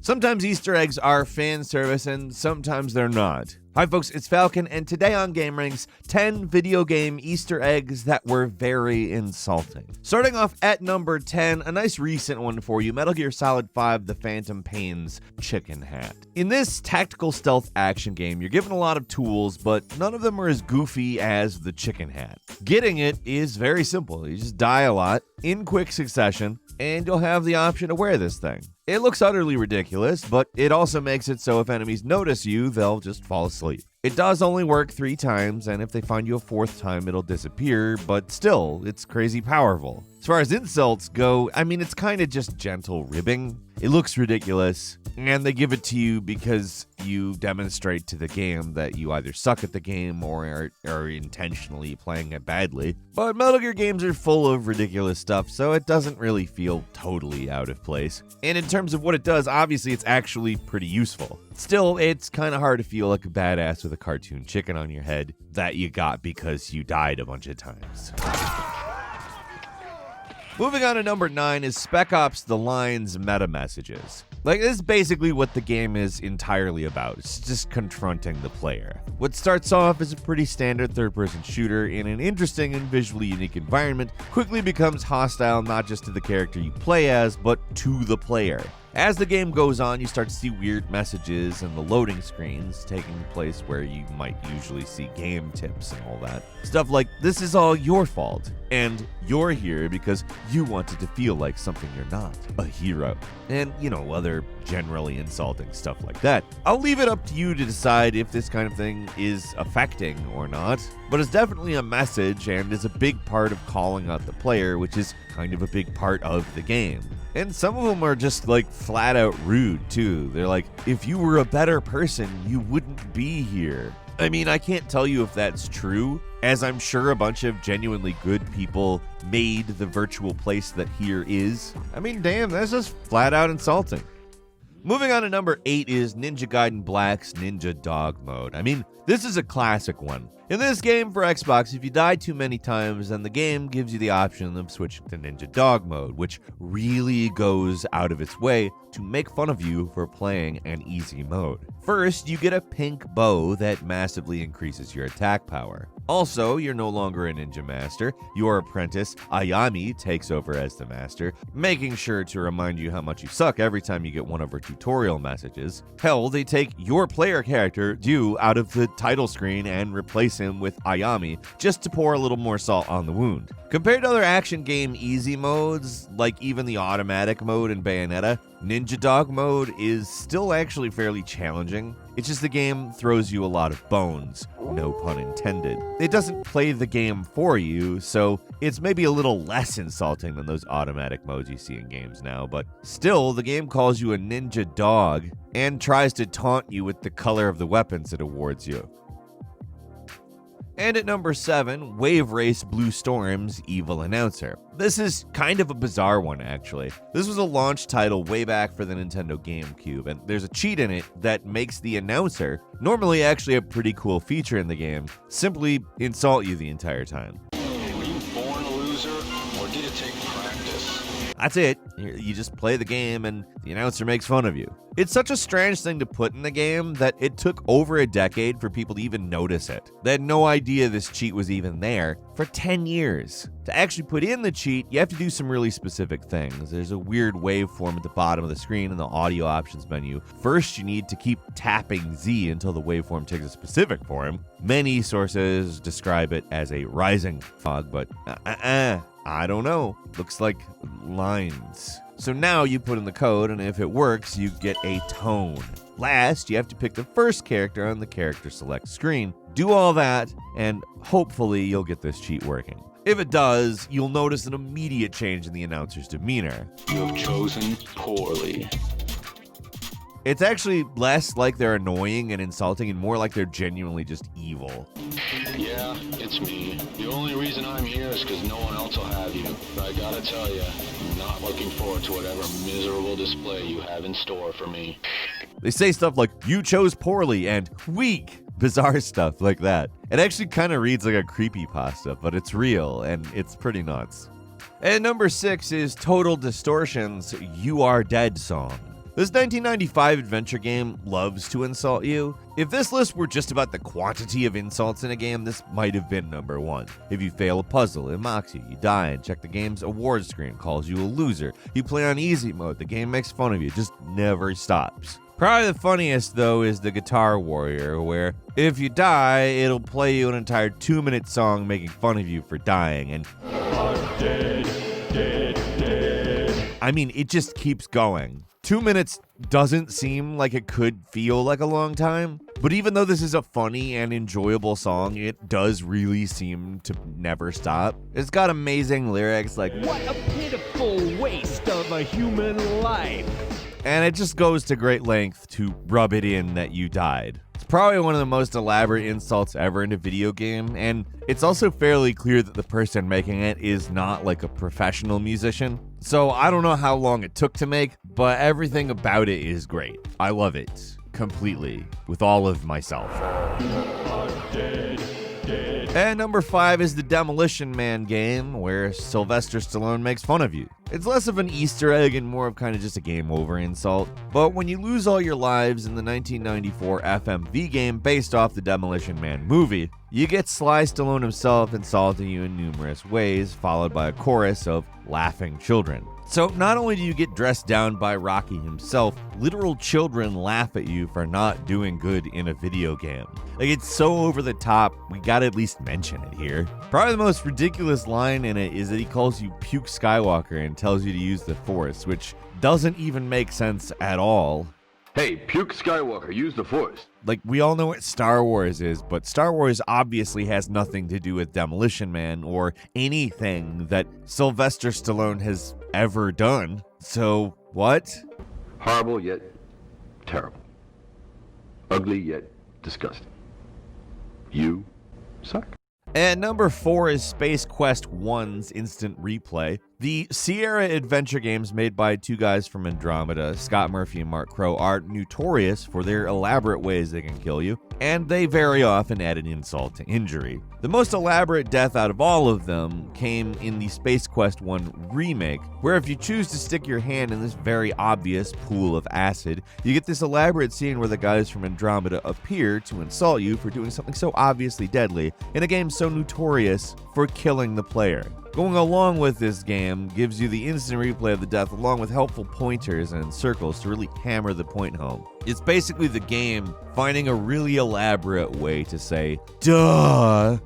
Sometimes Easter eggs are fan service and sometimes they're not. Hi folks, it's Falcon, and today on gameranx, 10 video game Easter eggs that were very insulting. Starting off at number 10, a nice recent one for you, Metal Gear Solid 5 The Phantom Pain's chicken hat. In this tactical stealth action game, you're given a lot of tools, but none of them are as goofy as the chicken hat. Getting it is very simple. You just die a lot, in quick succession, and you'll have the option to wear this thing. It looks utterly ridiculous, but it also makes it so if enemies notice you, they'll just fall asleep. It does only work 3 times, and if they find you a 4th time, it'll disappear, but still, it's crazy powerful. As far as insults go, I mean, it's kind of just gentle ribbing. It looks ridiculous, and they give it to you because you demonstrate to the game that you either suck at the game or are intentionally playing it badly. But Metal Gear games are full of ridiculous stuff, so it doesn't really feel totally out of place. And in terms of what it does, obviously it's actually pretty useful. Still, it's kind of hard to feel like a badass with a cartoon chicken on your head that you got because you died a bunch of times. Moving on to number 9 is Spec Ops The Line's meta messages. Like, this is basically what the game is entirely about. It's just confronting the player. What starts off as a pretty standard third-person shooter in an interesting and visually unique environment quickly becomes hostile not just to the character you play as, but to the player. As the game goes on, you start to see weird messages and the loading screens taking place where you might usually see game tips and all that. Stuff like, this is all your fault, and you're here because you wanted to feel like something you're not, a hero. And, other generally insulting stuff like that. I'll leave it up to you to decide if this kind of thing is affecting or not, but it's definitely a message and is a big part of calling out the player, which is kind of a big part of the game. And some of them are just like flat out rude too. They're like, if you were a better person, you wouldn't be here. I mean, I can't tell you if that's true, as I'm sure a bunch of genuinely good people made the virtual place that here is. I mean, damn, that's just flat out insulting. Moving on to number 8 is Ninja Gaiden Black's Ninja Dog mode. I mean, this is a classic one. In this game for Xbox, if you die too many times, then the game gives you the option of switching to Ninja Dog mode, which really goes out of its way to make fun of you for playing an easy mode. First, you get a pink bow that massively increases your attack power. Also, you're no longer a ninja master. Your apprentice, Ayami, takes over as the master, making sure to remind you how much you suck every time you get one of her tutorial messages. Hell, they take your player character, Dew, out of the title screen and replace him with Ayami just to pour a little more salt on the wound. Compared to other action game easy modes, like even the automatic mode in Bayonetta, Ninja Dog mode is still actually fairly challenging. It's just the game throws you a lot of bones, no pun intended. It doesn't play the game for you, so it's maybe a little less insulting than those automatic modes you see in games now, but still, the game calls you a ninja dog and tries to taunt you with the color of the weapons it awards you. And at number 7, Waverace Blue Storm's Evil Announcer. This is kind of a bizarre one, actually. This was a launch title way back for the Nintendo GameCube, and there's a cheat in it that makes the announcer, normally actually a pretty cool feature in the game, simply insult you the entire time. Were you born a loser, or did it take practice? That's it. You just play the game and the announcer makes fun of you. It's such a strange thing to put in the game that it took over a decade for people to even notice it. They had no idea this cheat was even there for 10 years. To actually put in the cheat, you have to do some really specific things. There's a weird waveform at the bottom of the screen in the audio options menu. First, you need to keep tapping Z until the waveform takes a specific form. Many sources describe it as a rising fog, but I don't know. Looks like lines. So now you put in the code, and if it works, you get a tone. Last, you have to pick the first character on the character select screen. Do all that, and hopefully you'll get this cheat working. If it does, you'll notice an immediate change in the announcer's demeanor. You have chosen poorly. It's actually less like they're annoying and insulting and more like they're genuinely just evil. Yeah, it's me. The only reason I'm here is because no one else will have you. But I gotta tell you, I'm not looking forward to whatever miserable display you have in store for me. They say stuff like, you chose poorly and weak. Bizarre stuff like that. It actually kind of reads like a creepypasta, but it's real and it's pretty nuts. And number 6 is Total Distortions' You Are Dead song. This 1995 adventure game loves to insult you. If this list were just about the quantity of insults in a game, this might have been number 1. If you fail a puzzle, it mocks you. You die and check the game's awards screen, calls you a loser. You play on easy mode, the game makes fun of you, it just never stops. Probably the funniest, though, is the Guitar Warrior, where if you die, it'll play you an entire 2-minute song making fun of you for dying, and I'm dead, dead, dead. I mean, it just keeps going. 2 minutes doesn't seem like it could feel like a long time, but even though this is a funny and enjoyable song, it does really seem to never stop. It's got amazing lyrics like, "What a pitiful waste of a human life." And it just goes to great length to rub it in that you died. It's probably one of the most elaborate insults ever in a video game, and it's also fairly clear that the person making it is not like a professional musician. So I don't know how long it took to make, but everything about it is great. I love it completely, with all of myself. And number 5 is the Demolition Man game, where Sylvester Stallone makes fun of you. It's less of an Easter egg and more of kind of just a game over insult. But when you lose all your lives in the 1994 FMV game based off the Demolition Man movie, you get Sly Stallone himself insulting you in numerous ways, followed by a chorus of laughing children. So not only do you get dressed down by Rocky himself, literal children laugh at you for not doing good in a video game. Like, it's so over the top, we gotta at least mention it here. Probably the most ridiculous line in it is that he calls you Puke Skywalker and tells you to use the Force, which doesn't even make sense at all. Hey, Puke Skywalker, use the Force. Like, we all know what Star Wars is, but Star Wars obviously has nothing to do with Demolition Man or anything that Sylvester Stallone has ever done. So, what? Horrible yet terrible. Ugly yet disgusting. You suck. And number 4 is Space Quest 1's Instant Replay. The Sierra adventure games made by two guys from Andromeda, Scott Murphy and Mark Crow, are notorious for their elaborate ways they can kill you, and they very often add an insult to injury. The most elaborate death out of all of them came in the Space Quest 1 remake, where if you choose to stick your hand in this very obvious pool of acid, you get this elaborate scene where the guys from Andromeda appear to insult you for doing something so obviously deadly in a game so notorious for killing the player. Going along with this game gives you the instant replay of the death along with helpful pointers and circles to really hammer the point home. It's basically the game finding a really elaborate way to say, duh.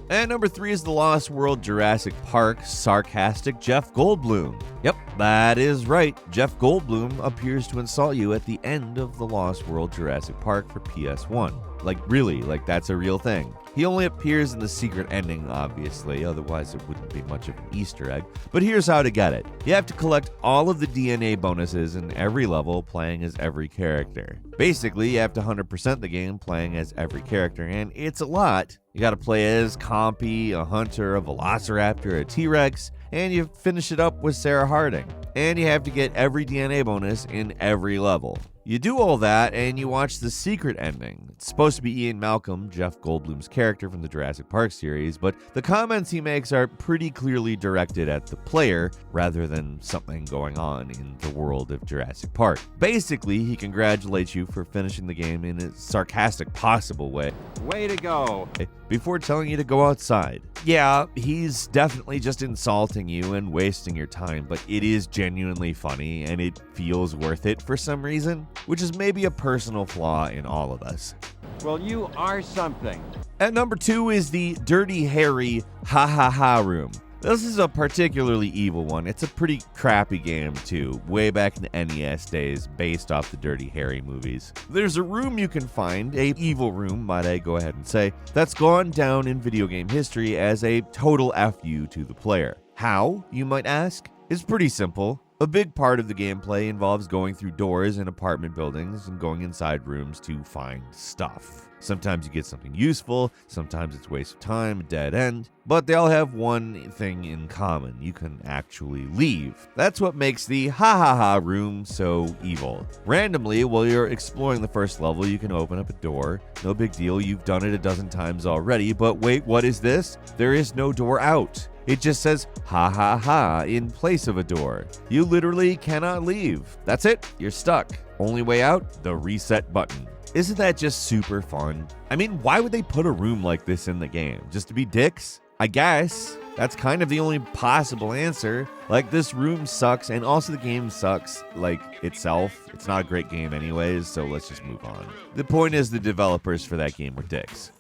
And number 3 is the Lost World Jurassic Park sarcastic Jeff Goldblum. Yep, that is right. Jeff Goldblum appears to insult you at the end of the Lost World Jurassic Park for PS1. Like, really, like that's a real thing. He only appears in the secret ending, obviously, otherwise it wouldn't be much of an Easter egg. But here's how to get it. You have to collect all of the DNA bonuses in every level playing as every character. Basically, you have to 100% the game playing as every character, and it's a lot. You gotta play as Compy, a hunter, a velociraptor, a T-Rex, and you finish it up with Sarah Harding. And you have to get every DNA bonus in every level. You do all that, and you watch the secret ending. It's supposed to be Ian Malcolm, Jeff Goldblum's character from the Jurassic Park series, but the comments he makes are pretty clearly directed at the player rather than something going on in the world of Jurassic Park. Basically, he congratulates you for finishing the game in a sarcastic possible way. Way to go! Before telling you to go outside. Yeah, he's definitely just insulting you and wasting your time, but it is genuinely funny and it feels worth it for some reason, which is maybe a personal flaw in all of us. Well, you are something. At number 2 is the Dirty Harry Ha Ha Ha Room. This is a particularly evil one. It's a pretty crappy game too, way back in the NES days, based off the Dirty Harry movies. There's a room you can find, a evil room, might I go ahead and say, that's gone down in video game history as a total FU to the player. How, you might ask? It's pretty simple. A big part of the gameplay involves going through doors in apartment buildings and going inside rooms to find stuff. Sometimes you get something useful, sometimes it's a waste of time, a dead end, but they all have one thing in common. You can actually leave. That's what makes the Ha Ha Ha room so evil. Randomly, while you're exploring the first level, you can open up a door. No big deal, you've done it a dozen times already, but wait, what is this? There is no door out. It just says ha ha ha in place of a door. You literally cannot leave. That's it, you're stuck. Only way out, the reset button. Isn't that just super fun? I mean, why would they put a room like this in the game? Just to be dicks? I guess. That's kind of the only possible answer. Like, this room sucks, and also the game sucks, like, itself. It's not a great game anyways, so let's just move on. The point is the developers for that game were dicks.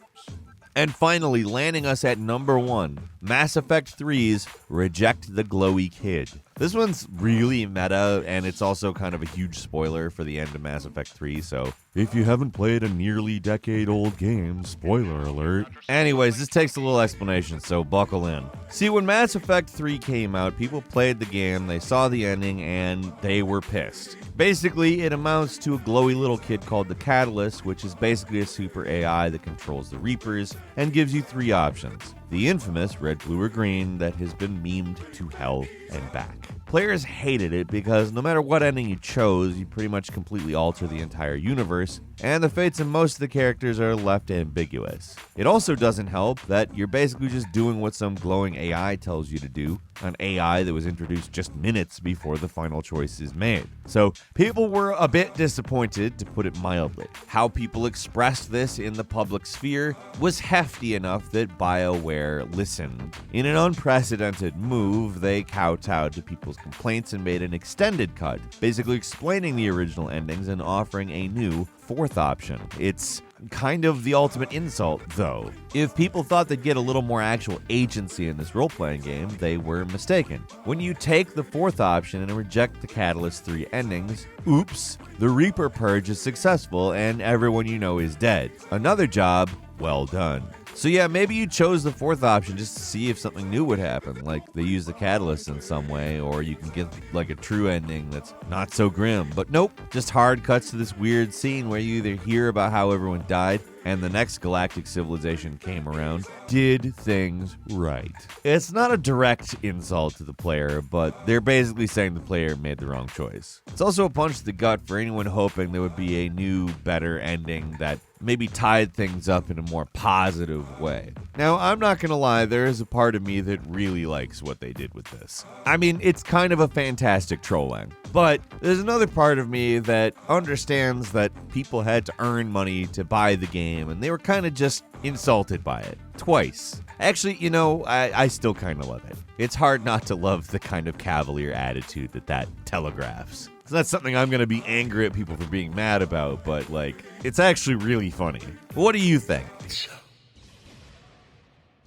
And finally, landing us at number 1, Mass Effect 3's Reject the Glowy Kid. This one's really meta, and it's also kind of a huge spoiler for the end of Mass Effect 3, so if you haven't played a nearly decade-old game, spoiler alert. Anyways, this takes a little explanation, so buckle in. See, when Mass Effect 3 came out, people played the game, they saw the ending, and they were pissed. Basically, it amounts to a glowy little kid called the Catalyst, which is basically a super AI that controls the Reapers, and gives you 3 options. The infamous red, blue, or green that has been memed to hell and back. Players hated it because no matter what ending you chose, you pretty much completely alter the entire universe, and the fates of most of the characters are left ambiguous. It also doesn't help that you're basically just doing what some glowing AI tells you to do, an AI that was introduced just minutes before the final choice is made. So people were a bit disappointed, to put it mildly. How people expressed this in the public sphere was hefty enough that BioWare listened. In an unprecedented move, they kowtowed to people's complaints and made an extended cut, basically explaining the original endings and offering a new 4th option. It's kind of the ultimate insult, though. If people thought they'd get a little more actual agency in this role-playing game, they were mistaken. When you take the 4th option and reject the Catalyst 3 endings, oops, the Reaper Purge is successful and everyone you know is dead. Another job well done. So yeah, maybe you chose the 4th option just to see if something new would happen, like they use the Catalyst in some way, or you can get like a true ending that's not so grim. But nope, just hard cuts to this weird scene where you either hear about how everyone died and the next galactic civilization came around, did things right. It's not a direct insult to the player, but they're basically saying the player made the wrong choice. It's also a punch to the gut for anyone hoping there would be a new, better ending that maybe tied things up in a more positive way. Now, I'm not gonna lie, there is a part of me that really likes what they did with this. I mean, it's kind of a fantastic trolling, but there's another part of me that understands that people had to earn money to buy the game, and they were kind of just insulted by it. Twice. Actually, you know, I still kind of love it. It's hard not to love the kind of cavalier attitude that telegraphs. It's not something I'm going to be angry at people for being mad about, but, like, it's actually really funny. What do you think? So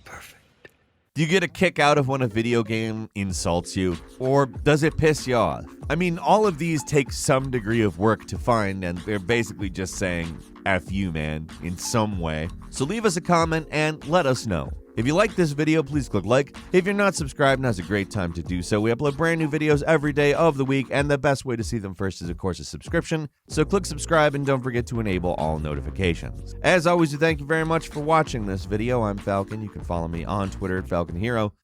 perfect. Do you get a kick out of when a video game insults you? Or does it piss you off? I mean, all of these take some degree of work to find, and they're basically just saying, F you, man, in some way. So leave us a comment and let us know. If you like this video, please click like. If you're not subscribed, now's a great time to do so. We upload brand new videos every day of the week, and the best way to see them first is, of course, a subscription. So click subscribe and don't forget to enable all notifications. As always, thank you very much for watching this video. I'm Falcon. You can follow me on Twitter at Falcon Hero.